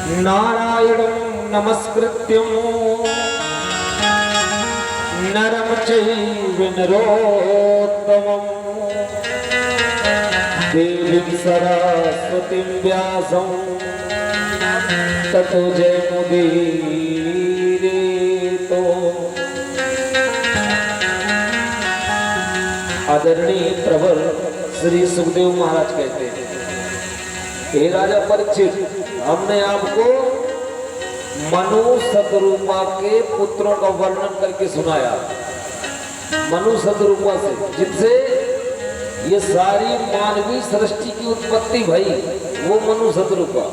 नारायणं नमस्कृत्यं नरं चैव नरोत्तमं देवीं सरस्वतीं व्यासं ततो जयमुदीरयेतो। आदरणीय प्रवर श्री सुखदेव महाराज कहते हैं, हे राजा परीक्षित, हमने आपको मनु सतरूपा के पुत्रों का वर्णन करके सुनाया। मनु सतरूपा से, जिनसे ये सारी मानवीय सृष्टि की उत्पत्ति भई, वो मनु सतरूपा,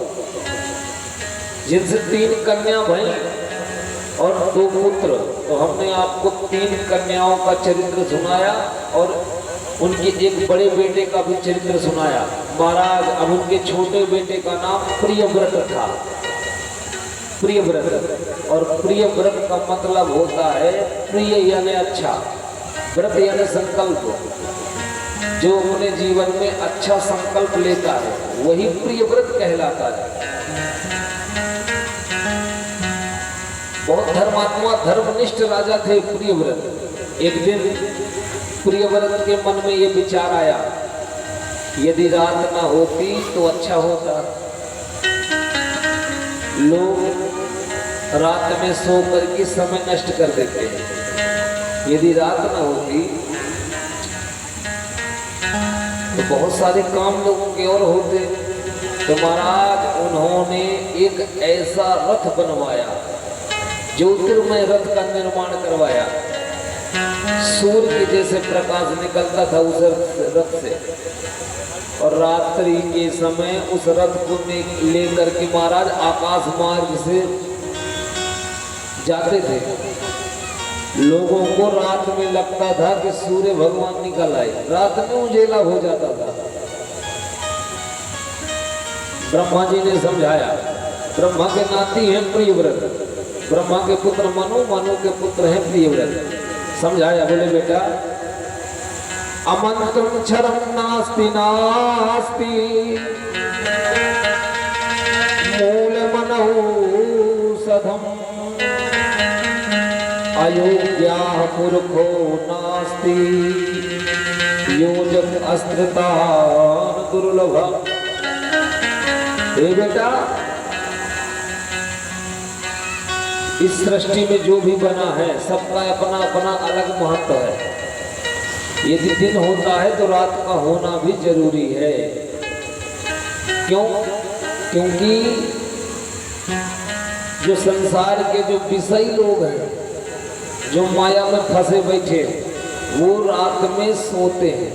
जिनसे 3 कन्या भई और 2 पुत्र। तो हमने आपको 3 कन्याओं का चरित्र सुनाया और उनके एक बड़े बेटे का भी चरित्र सुनाया। महाराज, अब उनके छोटे बेटे का नाम प्रियव्रत था। प्रियव्रत, और प्रियव्रत का मतलब होता है प्रिय यानी अच्छा, व्रत यानी संकल्प। जो अपने जीवन में अच्छा संकल्प लेता है वही प्रियव्रत कहलाता है। बहुत धर्मात्मा धर्मनिष्ठ राजा थे प्रियव्रत। एक दिन प्रियव्रत के मन में ये विचार आया, यदि रात ना होती तो अच्छा होता। लोग रात में सो करके समय नष्ट कर देते हैं। यदि रात ना होती तो बहुत सारे काम लोगों के और होते। तो महाराज, उन्होंने एक ऐसा रथ बनवाया, ज्योतिर्मय रथ का निर्माण करवाया। सूर्य के जैसे प्रकाश निकलता था उस रथ से, और रात्रि के समय उस रथ को लेकर के महाराज आकाश मार्ग से जाते थे। लोगों को रात में लगता था कि सूर्य भगवान निकल आए, रात में उजेला हो जाता था। ब्रह्मा जी ने समझाया, ब्रह्मा के नाती हैं प्रियव्रत, ब्रह्मा के पुत्र मनु, मनु के पुत्र हैं प्रियव्रत। समझाया, बोले बेटा, अमंत्रम क्षरम नास्ति नास्ति मूल मनौषधम अयोग्या मूर्खो नास्ति योजक अस्त्रता दुर्लभ। हे बेटा, इस सृष्टि में जो भी बना है सबका अपना अपना अलग महत्व है। यदि दिन होता है तो रात का होना भी जरूरी है। क्यों? क्योंकि जो संसार के जो विषयी लोग हैं, जो माया में फंसे बैठे, वो रात में सोते हैं।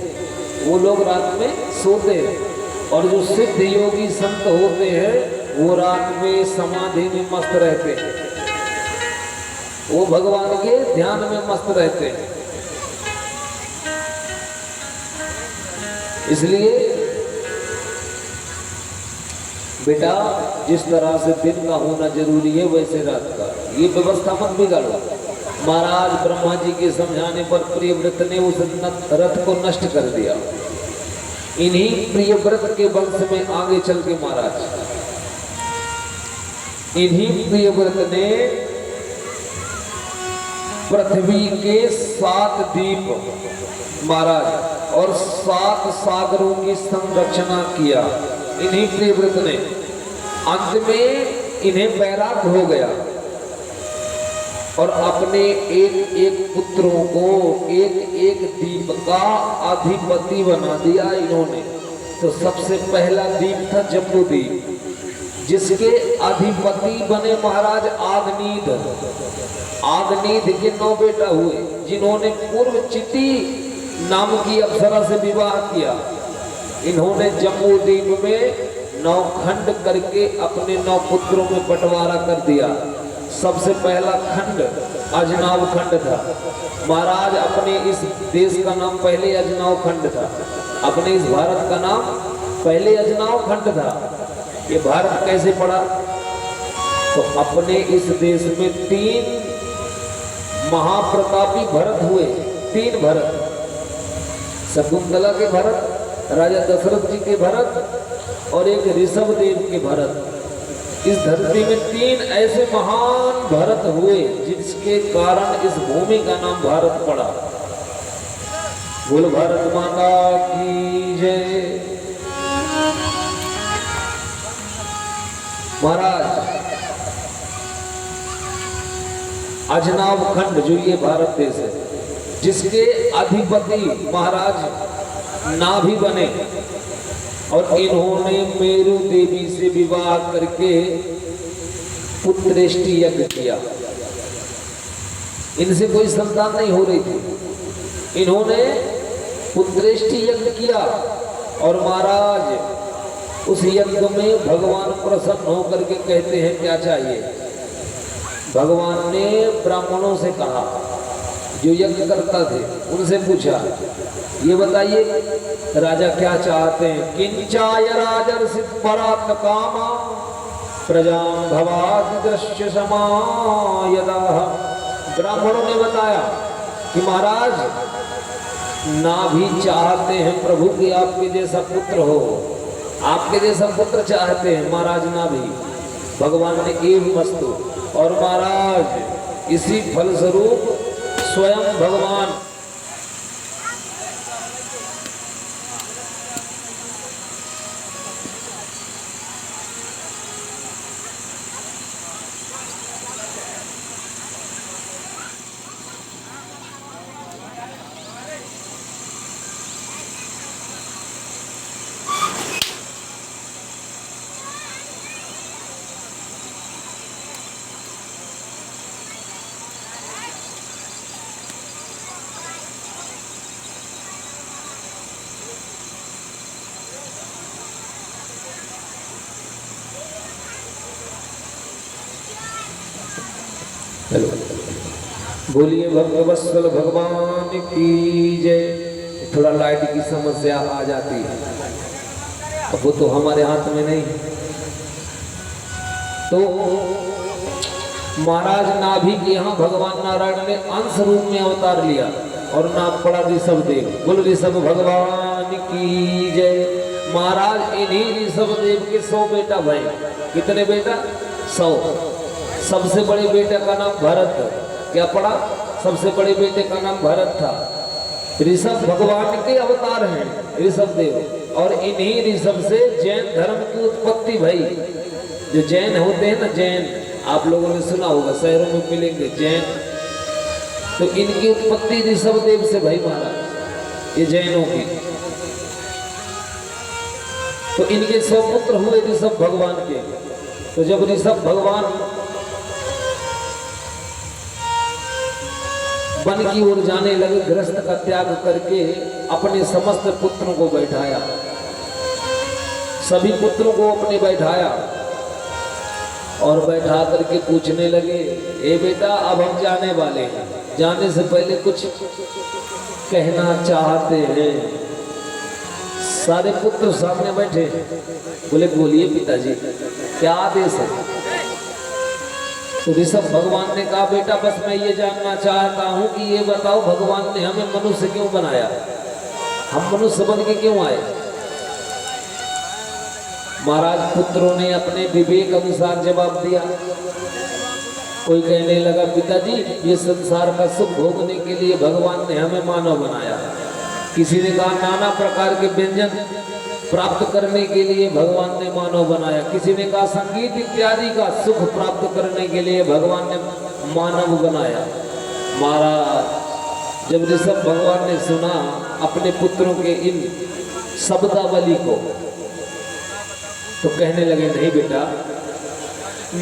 वो लोग रात में सोते हैं, और जो सिद्ध योगी संत होते हैं वो रात में समाधि में मस्त रहते हैं। वो भगवान के ध्यान में मस्त रहते हैं। इसलिए बेटा, जिस तरह से दिन का होना जरूरी है वैसे रात का, ये व्यवस्था मत बिगाड़ो। महाराज, ब्रह्मा जी के समझाने पर प्रियव्रत ने उस रथ को नष्ट कर दिया। इन्हीं प्रियव्रत के वंश में आगे चल के महाराज, इन्हीं प्रियव्रत ने पृथ्वी के 7 द्वीप महाराज और 7 सागरों की संरक्षणा किया। इन्हीं प्रियव्रत ने, अंत में इन्हें बैराग हो गया और अपने एक एक पुत्रों को एक एक द्वीप का अधिपति बना दिया इन्होंने। तो सबसे पहला द्वीप था जम्बूद्वीप, जिसके अधिपति बने महाराज आग्नीद। आग्नीद के 9 बेटा हुए, जिन्होंने पूर्व चिति नाम की अप्सरा से विवाह किया। इन्होंने जम्बूद्वीप में 9 खंड करके अपने 9 पुत्रों में बंटवारा कर दिया। सबसे पहला खंड अजनाव खंड था। महाराज, अपने इस देश का नाम पहले अजनाव खंड था। अपने इस भारत का नाम पहले अजनाव खंड था। ये भारत कैसे पड़ा? तो अपने इस देश में 3 महाप्रतापी भरत हुए। 3 भरत, शकुंतला के भरत, राजा दशरथ जी के भरत और एक ऋषभ देव के भरत। इस धरती में 3 ऐसे महान भरत हुए जिसके कारण इस भूमि का नाम भारत पड़ा। बोल भारत माता की जय। महाराज अजनाब खंड जो ये भारत देश है, जिसके अधिपति महाराज नाभि बने और इन्होंने मेरु देवी से विवाह करके पुत्रेष्टि यज्ञ किया। इनसे कोई संतान नहीं हो रही थी, इन्होंने पुत्रेष्टि यज्ञ किया और महाराज उस यज्ञ में भगवान प्रसन्न होकर के कहते हैं क्या चाहिए। भगवान ने ब्राह्मणों से कहा, जो यज्ञ करता थे उनसे पूछा, ये बताइए राजा क्या चाहते हैं। किंचाय राजर्षि परात्म कामा प्रजां भवादि दृश्य समायदाः। ब्राह्मणों ने बताया कि महाराज नाभि चाहते हैं प्रभु कि आपके जैसा पुत्र हो, आपके जैसा पुत्र चाहते हैं महाराज नाभि। भगवान ने एव मस्तु, और महाराज इसी फलस्वरूप स्वयं भगवान हेलो बोलिए भक्तवत्सल भगवान की जय। थोड़ा लाइट की समस्या आ जाती है, अब वो तो हमारे हाथ में नहीं। तो महाराज नाभि के यहाँ भगवान नारायण ने अंश रूप में अवतार लिया और नाम पड़ा ऋषभ देव। बोल ऋषभ भगवान की जय। महाराज इन्हीं ऋषभ देव के 100 बेटा भाई। कितने बेटा? 100। सबसे बड़े बेटे का नाम भरत। क्या पड़ा? सबसे बड़े बेटे का नाम भरत था। ऋषभ भगवान के अवतार हैं ऋषभ देव, और इन्हीं ऋषभ से जैन धर्म की उत्पत्ति भई। जो जैन होते हैं ना, जैन आप लोगों ने सुना होगा, शहरों में मिलेंगे जैन, तो इनकी उत्पत्ति ऋषभ देव से भई महाराज, ये जैनों की। तो इनके 100 पुत्र हुए ऋषभ भगवान के। तो जब ऋषभ भगवान वन की ओर जाने लगे, गृहस्थ का त्याग करके अपने समस्त पुत्रों को बैठाया, सभी पुत्रों को अपने बैठाया और बैठा करके पूछने लगे, ए बेटा अब हम जाने वाले हैं, जाने से पहले कुछ कहना चाहते हैं। सारे पुत्र सामने बैठे, बोले बोलिए पिताजी क्या आदेश है। तो ऋषभ भगवान ने कहा, बेटा बस मैं ये जानना चाहता हूं कि ये बताओ भगवान ने हमें मनुष्य क्यों बनाया, हम मनुष्य बन के क्यों आए। महाराज पुत्रों ने अपने विवेक अनुसार जवाब दिया। कोई कहने लगा, पिताजी ये संसार का सुख भोगने के लिए भगवान ने हमें मानव बनाया। किसी ने कहा नाना प्रकार के व्यंजन प्राप्त करने के लिए भगवान ने मानव बनाया। किसी ने कहा संगीत इत्यादि का सुख प्राप्त करने के लिए भगवान ने मानव बनाया। महाराज जब ऋषभ भगवान ने सुना अपने पुत्रों के इन शब्दावली को, तो कहने लगे, नहीं बेटा,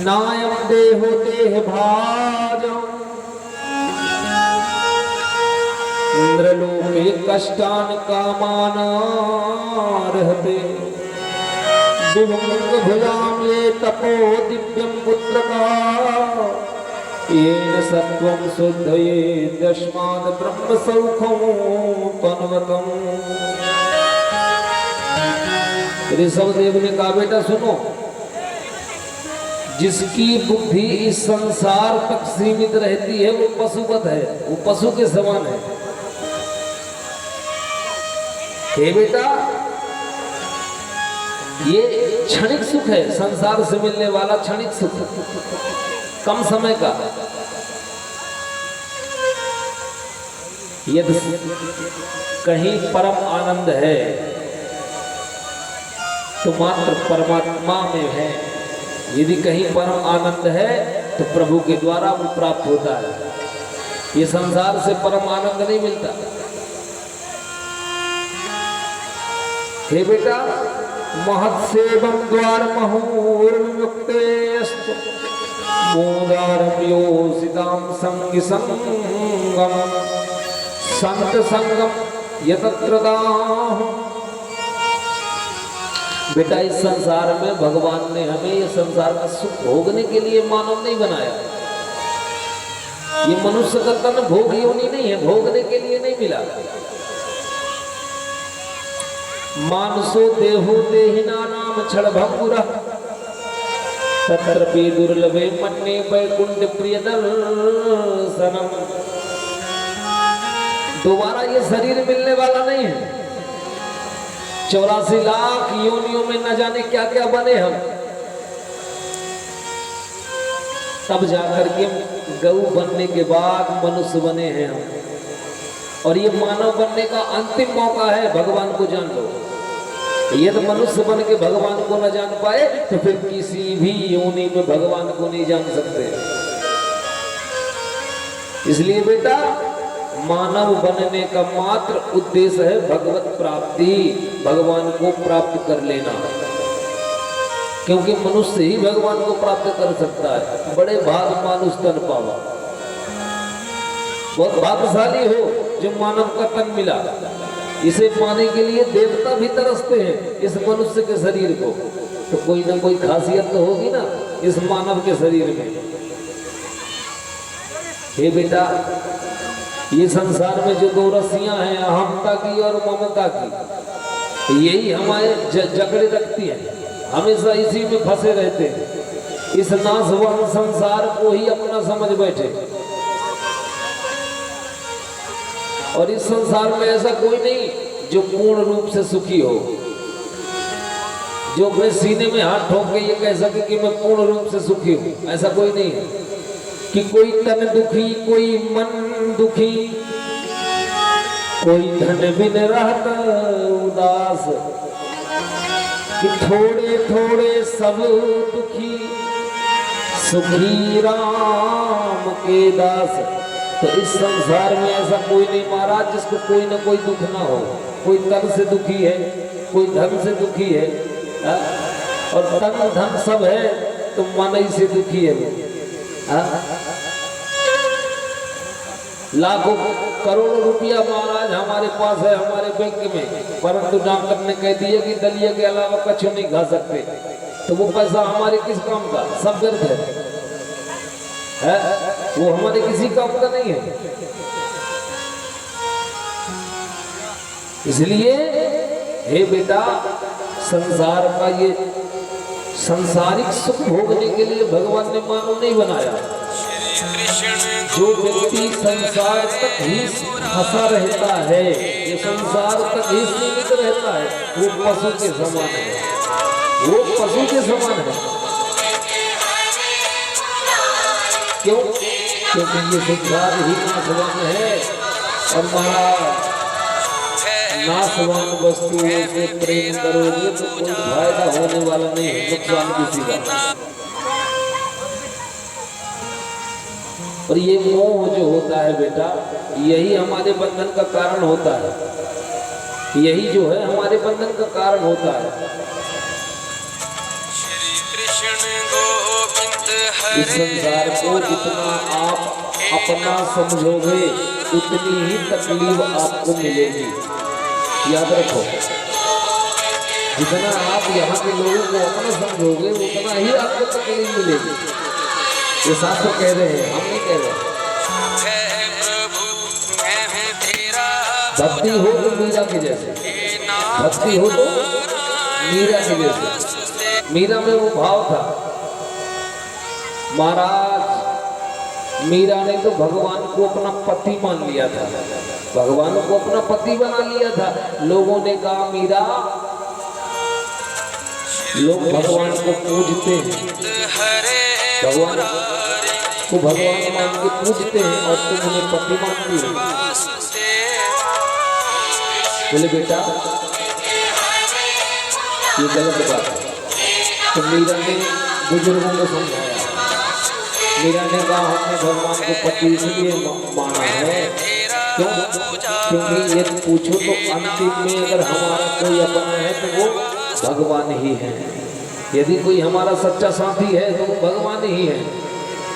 नायम देहो देह भाजम इंद्रलोके कष्टान कामान रहते विभंग भुजाम ये तपो दिव्यम पुत्र का येन सत्वं शुद्धये दशमाद ब्रह्म सौखम तन्वतम। ऋषभ देव ने कहा, बेटा सुनो, जिसकी बुद्धि इस संसार तक सीमित रहती है वो पशुवत है, वो पशु के समान है। हे बेटा, ये क्षणिक सुख है, संसार से मिलने वाला क्षणिक सुख, कम समय का। यदि कहीं परम आनंद है तो मात्र परमात्मा में है। यदि कहीं परम आनंद है तो प्रभु के द्वारा वो प्राप्त होता है। ये संसार से परम आनंद नहीं मिलता। हे बेटा, महत्सेवं द्वार महुर्मुक्तेस्तु मोदारं योषितां संग संगम संत संगम यतत्र दाहु। बेटा, इस संसार में भगवान ने हमें ये संसार का सुख भोगने के लिए मानव नहीं बनाया। ये मनुष्य का तन भोग योनि नहीं है, भोगने के लिए नहीं मिला। मानसो देहो देहिना नाम क्षण भंगुरा तत्रपि दुर्लभे मन्ने वैकुंठ प्रिय दर्शनम। दोबारा ये शरीर मिलने वाला नहीं है। 84 लाख योनियों में न जाने क्या क्या बने हम, तब जाकर के गऊ बनने के बाद मनुष्य बने हैं हम। और ये मानव बनने का अंतिम मौका है, भगवान को जान लो। यदि मनुष्य बन के भगवान को न जान पाए तो फिर किसी भी योनि में भगवान को नहीं जान सकते। इसलिए बेटा, मानव बनने का मात्र उद्देश्य है भगवत प्राप्ति, भगवान को प्राप्त कर लेना। क्योंकि मनुष्य ही भगवान को प्राप्त कर सकता है। बड़े भाग मानुष तन पावा। बहुत भाग्यशाली हो जो मानव का तन मिला। इसे पाने के लिए देवता भी तरसते हैं इस मनुष्य के शरीर को। तो कोई ना कोई खासियत तो होगी ना इस मानव के शरीर में। हे बेटा, ये संसार में जो दो रस्सियां हैं, अहमता की और ममता की, यही हमारे जकड़े रखती है। हमेशा इसी में फंसे रहते हैं। इस नाशवान संसार को ही अपना समझ बैठे। और इस संसार में ऐसा कोई नहीं जो पूर्ण रूप से सुखी हो, जो अपने सीने में हाथ ठोक के ये कह सके कि मैं पूर्ण रूप से सुखी हूं। ऐसा कोई नहीं है कि कोई तन दुखी, कोई मन दुखी, कोई धन बिन रहता उदास, कि थोड़े थोड़े सब दुखी, सुखी राम के दास। तो इस संसार में ऐसा कोई नहीं महाराज जिसको कोई ना कोई दुख ना हो। कोई तन से दुखी है, कोई धन से दुखी है, और तन धन सब है तो मन ही से दुखी है वो। लाखों करोड़ों रुपया महाराज हमारे पास है, हमारे बैंक में, परंतु डॉक्टर ने कह दिया कि दलिया के अलावा कछु नहीं खा सकते। तो वो पैसा हमारे किस काम का? सब व्यर्थ है, वो हमारे किसी काम का नहीं है। इसलिए हे बेटा, संसार का ये सांसारिक सुख भोगने के लिए भगवान ने मानव नहीं बनाया। जो व्यक्ति संसार तक ही फंसा रहता है, ये संसार तक ही सीमित रहता है, वो पशु के समान है। वो पशु के समान है। क्यों? क्योंकि ये संसार ही नाशवान है। और महाराज, नाशवान वस्तुओं से प्रेम करोगे तो कोई फायदा होने वाला नहीं है, नुकसान किसी का। और ये मोह जो होता है बेटा, यही हमारे बंधन का कारण होता है। यही जो है हमारे बंधन का कारण होता है। इस संसार को जितना आप अपना समझोगे उतनी ही तकलीफ आपको मिलेगी। याद रखो, जितना आप यहाँ के लोगों को अपना समझोगे उतना ही आपको तकलीफ मिलेगी। ये शास्त्र कह रहे हैं, हम नहीं कह रहे। भक्ति हो तो मीरा के जैसे, भक्ति हो तो मीरा के जैसे। मीरा में वो भाव था। महाराज, मीरा ने तो भगवान को अपना पति मान लिया था, भगवान को अपना पति बना लिया था। लोगों ने कहा मीरा लोग भगवान को पूजते हैं, भगवान को भगवान मान के पूजते हैं और तुम उन्हें पति मानती हो। बोले बेटा ये गलत बात है। तो मीरा ने बुजुर्गों को समझाया। मीरा ने कहा हमने भगवान को पति इसलिए माना है क्योंकि ये पूछो तो अंतिम में अगर हमारा कोई अपना है तो वो भगवान ही है। यदि कोई हमारा सच्चा साथी है तो वो भगवान ही है।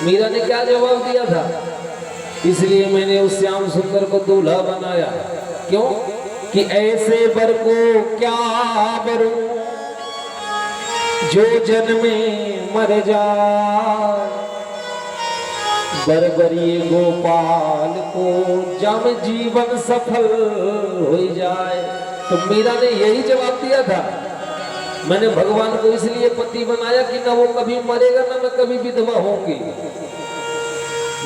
मीरा ने क्या जवाब दिया था? इसलिए मैंने उस श्याम सुंदर को दूल्हा बनाया। क्यों? कि ऐसे वर को क्या वरूं जो जन्मे मर जाए, बरबरिए गोपाल को जम जीवन सफल हो जाए। तो मीरा ने यही जवाब दिया था, मैंने भगवान को इसलिए पति बनाया कि न वो कभी मरेगा न मैं कभी विधवा होंगी,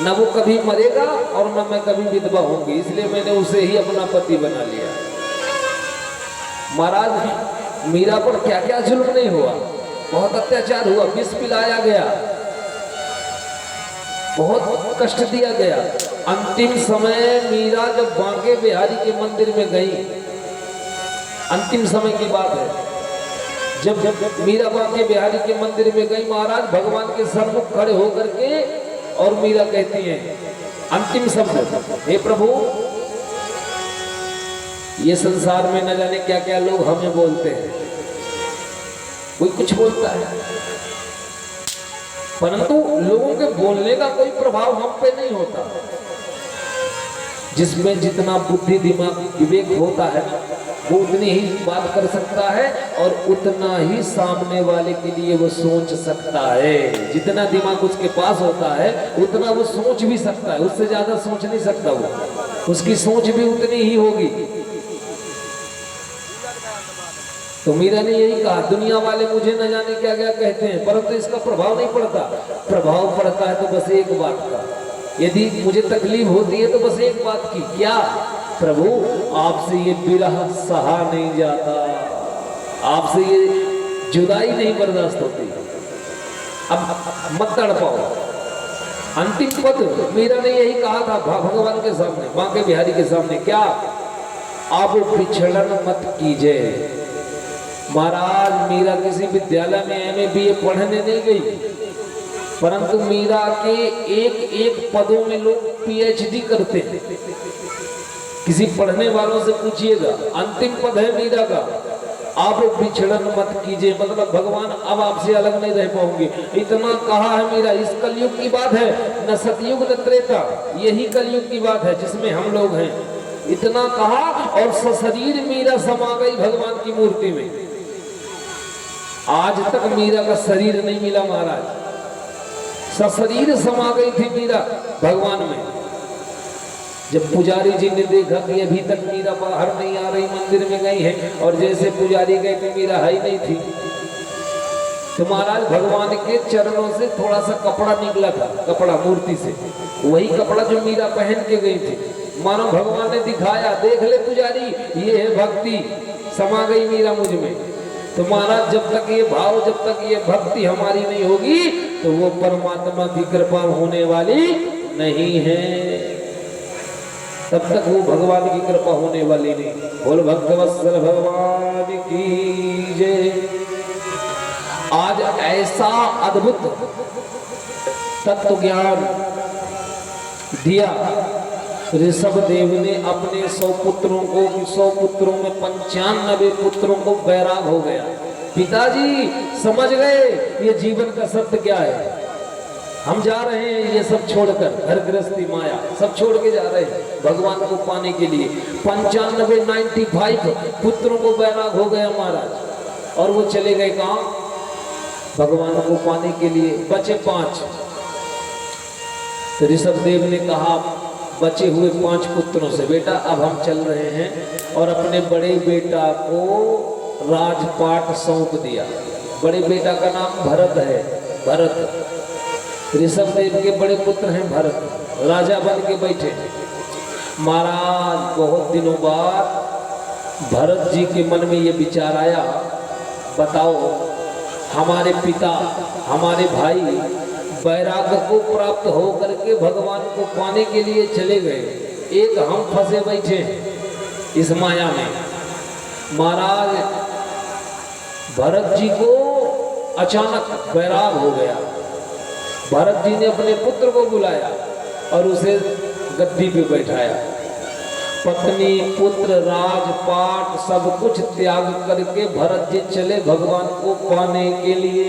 न वो कभी मरेगा और न मैं कभी विधवा होंगी, इसलिए मैंने उसे ही अपना पति बना लिया। महाराज मीरा पर क्या क्या जुल्म नहीं हुआ, बहुत अत्याचार हुआ, विष पिलाया गया, बहुत कष्ट दिया गया। अंतिम समय मीरा जब बांके बिहारी के मंदिर में गई, अंतिम समय की बात है, जब मीरा बांके बिहारी के मंदिर में गई, महाराज भगवान के सम्मुख खड़े होकर के और मीरा कहती है अंतिम शब्द, हे प्रभु ये संसार में न जाने क्या क्या लोग हमें बोलते हैं, कोई कुछ बोलता है, परंतु लोगों के बोलने का कोई प्रभाव हम पे नहीं होता। जिसमें जितना बुद्धि दिमाग विवेक होता है वो उतनी ही बात कर सकता है और उतना ही सामने वाले के लिए वो सोच सकता है। जितना दिमाग उसके पास होता है उतना वो सोच भी सकता है, उससे ज्यादा सोच नहीं सकता वो, उसकी सोच भी उतनी ही होगी। तो मीरा ने यही कहा, दुनिया वाले मुझे न जाने क्या क्या कहते हैं परंतु इसका प्रभाव नहीं पड़ता। प्रभाव पड़ता है तो बस एक बात का, यदि मुझे तकलीफ होती है तो बस एक बात की, क्या प्रभु आपसे ये विरह सहा नहीं जाता, आपसे ये जुदाई नहीं बर्दाश्त होती, अब मत तड़पाओ। अंतिम पद मीरा ने यही कहा था भगवान के सामने, बांके बिहारी के सामने, क्या आप पिछड़न मत कीजिए। महाराज मीरा किसी विद्यालय में MA BA पढ़ने नहीं गई, परंतु मीरा के एक एक पदों में लोग PhD करते हैं। किसी पढ़ने वालों से पूछिएगा, अंतिम पद है मीरा का, आप बिछड़न मत कीजिए, मतलब भगवान अब आपसे अलग नहीं रह पाओगे। इतना कहा है मीरा। इस कलयुग की बात है, न सतयुग न त्रेता, यही कलयुग की बात है जिसमें हम लोग हैं। इतना कहा और सशरीर मीरा समा गई भगवान की मूर्ति में। आज तक मीरा का शरीर नहीं मिला महाराज, सशरीर समा गई थी मीरा भगवान में। जब पुजारी जी ने देखा कि अभी तक मीरा बाहर नहीं आ रही, मंदिर में गई है, और जैसे पुजारी गए तो मीरा है ही नहीं थी, तो महाराज भगवान के चरणों से थोड़ा सा कपड़ा निकला था, कपड़ा मूर्ति से, वही कपड़ा जो मीरा पहन के गई थी। मानो भगवान ने दिखाया, देख ले पुजारी ये है भक्ति, समा गई मीरा मुझ में। तो महाराज जब तक ये भाव, जब तक ये भक्ति हमारी नहीं होगी तो वो परमात्मा की कृपा होने वाली नहीं है, तब तक वो भगवान की कृपा होने वाली नहीं। बोल भक्तवत्सल भगवान की जय। आज ऐसा अद्भुत तत्व ज्ञान दिया ऋषभ देव ने अपने 100 पुत्रों को, 100 पुत्रों में 95 पुत्रों को बैराग हो गया। पिताजी समझ गए ये जीवन का सत्य क्या है, हम जा रहे हैं ये सब छोड़कर, घर गृहस्थी माया सब छोड़ के जा रहे हैं भगवान को पाने के लिए। 95 पुत्रों को बैराग हो गया महाराज, और वो चले गए कहाँ? भगवान को पाने के लिए। बचे 5। तो ऋषभ देव ने कहा बचे हुए 5 पुत्रों से, बेटा अब हम चल रहे हैं, और अपने बड़े बेटा को राजपाट सौंप दिया। बड़े बेटा का नाम भरत है, भरत। ऋषभ देव के बड़े पुत्र हैं भरत, राजा बन के बैठे। महाराज बहुत दिनों बाद भरत जी के मन में ये विचार आया, बताओ हमारे पिता, हमारे भाई वैराग्य को प्राप्त हो करके भगवान को पाने के लिए चले गए, एक हम फंसे बैठे इस माया में। महाराज भरत जी को अचानक वैराग हो गया। भरत जी ने अपने पुत्र को बुलाया और उसे गद्दी पे बैठाया। पत्नी, पुत्र, राजपाट सब कुछ त्याग करके भरत जी चले भगवान को पाने के लिए।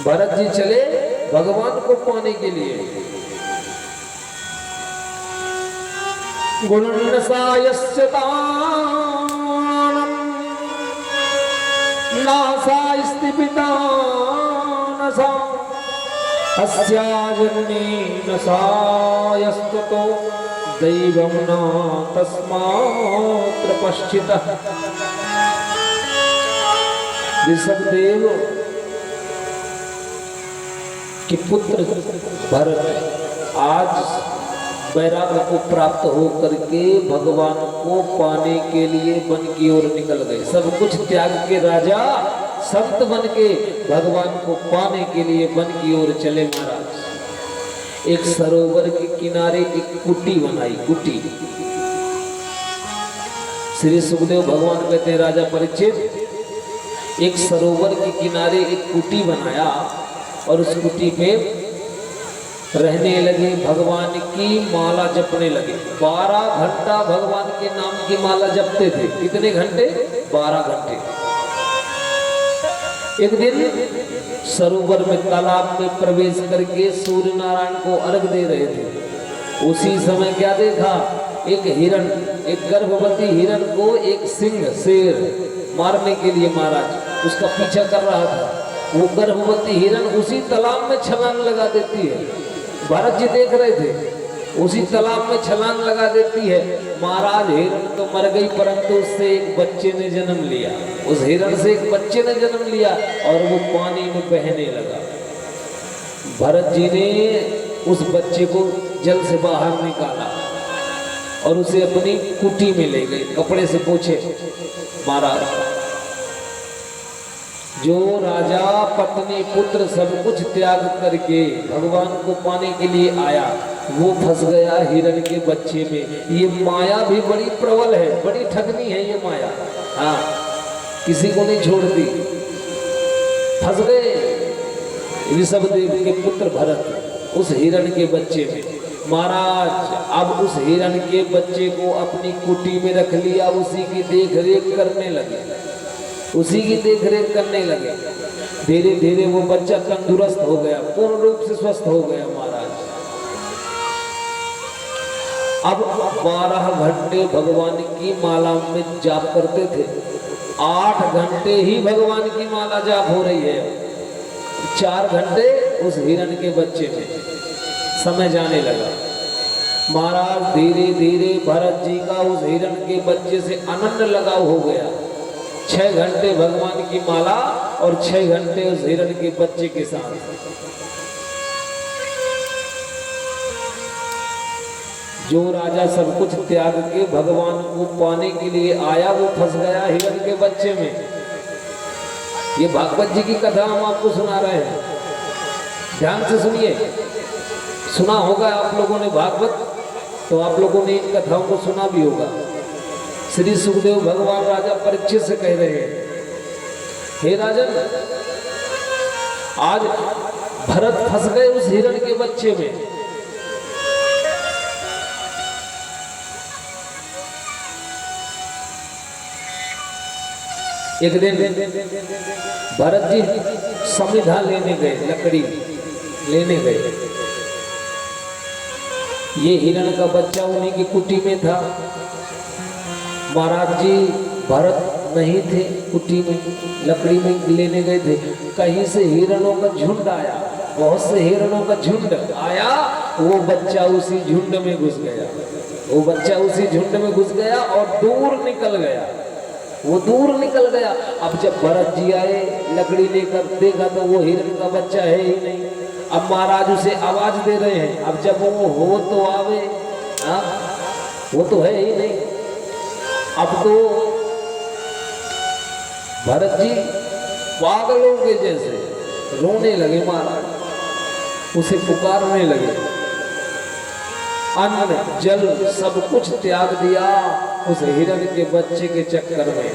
भरत जी चले भगवान को पाने के लिए। गुणन्नसायस्य तानम् नासायस्ति पितानसा अस्याजन्मेन सायस्ततो दैवं न तस्मात्र पश्चितः। ऋषभदेव के पुत्र भरत आज वैराग्य को प्राप्त हो करके भगवान को पाने के लिए वन की ओर निकल गए। सब कुछ त्याग के राजा संत बन के भगवान को पाने के लिए वन की ओर चले। महाराज एक सरोवर के किनारे एक कुटी बनाई। कुटी, श्री सुखदेव भगवान कहते हैं राजा परीक्षित, एक सरोवर के किनारे एक कुटी बनाया और उस कुटी पे रहने लगे, भगवान की माला जपने लगे। 12 घंटा भगवान के नाम की माला जपते थे। कितने घंटे? 12 घंटे। एक दिन सरोवर में, तालाब में प्रवेश करके सूर्य नारायण को अर्घ दे रहे थे। उसी समय क्या देखा? एक हिरण, एक गर्भवती हिरण को एक सिंह, शेर मारने के लिए महाराज उसका पीछा कर रहा था। वो गर्भवती हिरण उसी तालाब में छलांग लगा देती है। भरत जी देख रहे थे, उसी तालाब में छलांग लगा देती है। महाराज हिरण तो मर गई, परंतु उससे एक बच्चे ने जन्म लिया। उस हिरण से एक बच्चे ने जन्म लिया और वो पानी में बहने लगा। भरत जी ने उस बच्चे को जल से बाहर निकाला और उसे अपनी कुटी में ले गए, कपड़े से पोंछे। महाराज जो राजा पत्नी पुत्र सब कुछ त्याग करके भगवान को पाने के लिए आया, वो फंस गया हिरण के बच्चे में। ये माया भी बड़ी प्रबल है, बड़ी ठगनी है ये माया। हाँ, किसी को नहीं छोड़ती। फंस गए ऋषभदेव के पुत्र भरत उस हिरण के बच्चे में। महाराज अब उस हिरण के बच्चे को अपनी कुटी में रख लिया, उसी की देख रेख करने लगे, उसी की देख रेख करने लगे। धीरे धीरे वो बच्चा तंदुरुस्त हो गया, पूर्ण रूप से स्वस्थ हो गया। महाराज अब 12 घंटे भगवान की माला में जाप करते थे। 8 घंटे ही भगवान की माला जाप हो रही है, 4 घंटे उस हिरण के बच्चे में समय जाने लगा। महाराज धीरे धीरे भरत जी का उस हिरण के बच्चे से अनन्य लगाव हो गया। 6 घंटे भगवान की माला और 6 घंटे उस हिरण के बच्चे के साथ। जो राजा सब कुछ त्याग के भगवान को पाने के लिए आया, वो फंस गया हिरण के बच्चे में। ये भागवत जी की कथा हम आपको सुना रहे हैं, ध्यान से सुनिए। सुना होगा आप लोगों ने भागवत, तो आप लोगों ने इन कथाओं को सुना भी होगा। श्री सुखदेव भगवान राजा परीक्षित से कह रहे हैं, हे राजन, आज भरत फंस गए उस हिरण के बच्चे में। एक दिन भरत जी समिधा लेने गए, लकड़ी लेने गए। ये हिरण का बच्चा उन्हीं की कुटी में था। महाराज जी भरत नहीं थे कुटी में, लकड़ी में लेने गए थे। कहीं से हिरणों का झुंड आया, बहुत से हिरणों का झुंड आया। वो बच्चा उसी झुंड में घुस गया, वो बच्चा उसी झुंड में घुस गया और दूर निकल गया, वो दूर निकल गया। अब जब भरत जी आए लकड़ी लेकर, देखा तो वो हिरण का बच्चा है ही नहीं। अब महाराज उसे आवाज दे रहे हैं, अब जब वो हो तो आवे, वो तो है ही नहीं। अब तो भरत जी पागलों के जैसे रोने लगे महाराज, उसे पुकारने लगे। अन्न जल सब कुछ त्याग दिया उस हिरण के बच्चे के चक्कर में।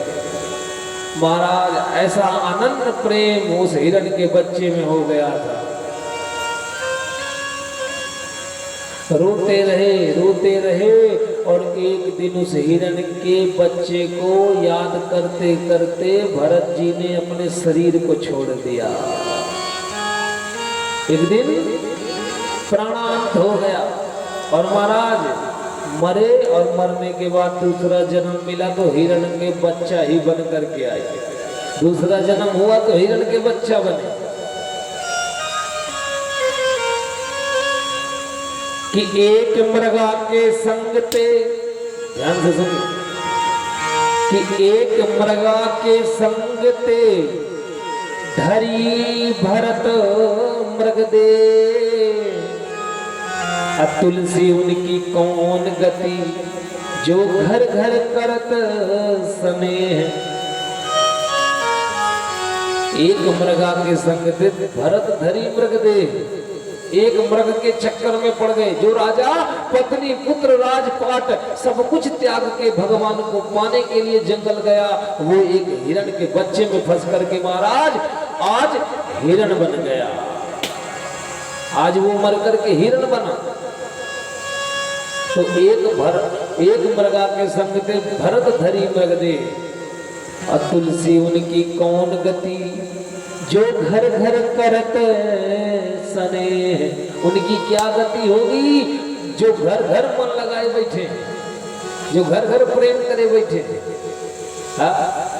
महाराज ऐसा अनन्य प्रेम उस हिरण के बच्चे में हो गया था। रोते रहे और एक दिन उस हिरण के बच्चे को याद करते करते भरत जी ने अपने शरीर को छोड़ दिया। एक दिन प्राणांत हो गया और महाराज मरे, और मरने के बाद दूसरा जन्म मिला तो हिरण के बच्चा ही बन करके आए। दूसरा जन्म हुआ तो हिरण के बच्चा बने। कि एक मृगा के संग ते, ध्यान से सुनिए, कि एक मृगा के संग ते धरी भरत मृग दे, तुलसी उनकी कौन गति जो घर घर करत स्नेह। एक मृगा के संग ते भरत धरी मृग दे, एक मृग के चक्कर में पड़ गए। जो राजा पत्नी पुत्र राजपाट सब कुछ त्याग के भगवान को पाने के लिए जंगल गया, वो एक हिरण के बच्चे में फंस करके महाराज आज हिरण बन गया। आज वो मर करके हिरण बना। तो एक मृगा के संग ते भरत धरी मृग दे, तुलसी उनकी कौन गति जो घर घर करत स्नेह। उनकी क्या गति होगी जो घर घर मन लगाए बैठे, जो घर घर प्रेम करे बैठे।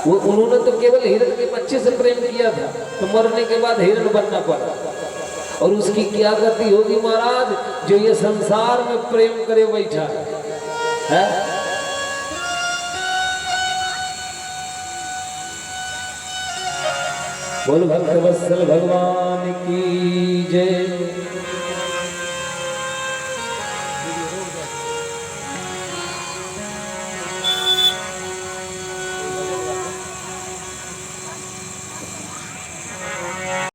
वो उन्होंने तो केवल हिरण के बच्चे से प्रेम किया था, तो मरने के बाद हिरण बनना पड़ा। और उसकी क्या गति होगी महाराज जो ये संसार में प्रेम करे बैठा है। बोल भक्त वत्सल भगवान की जय।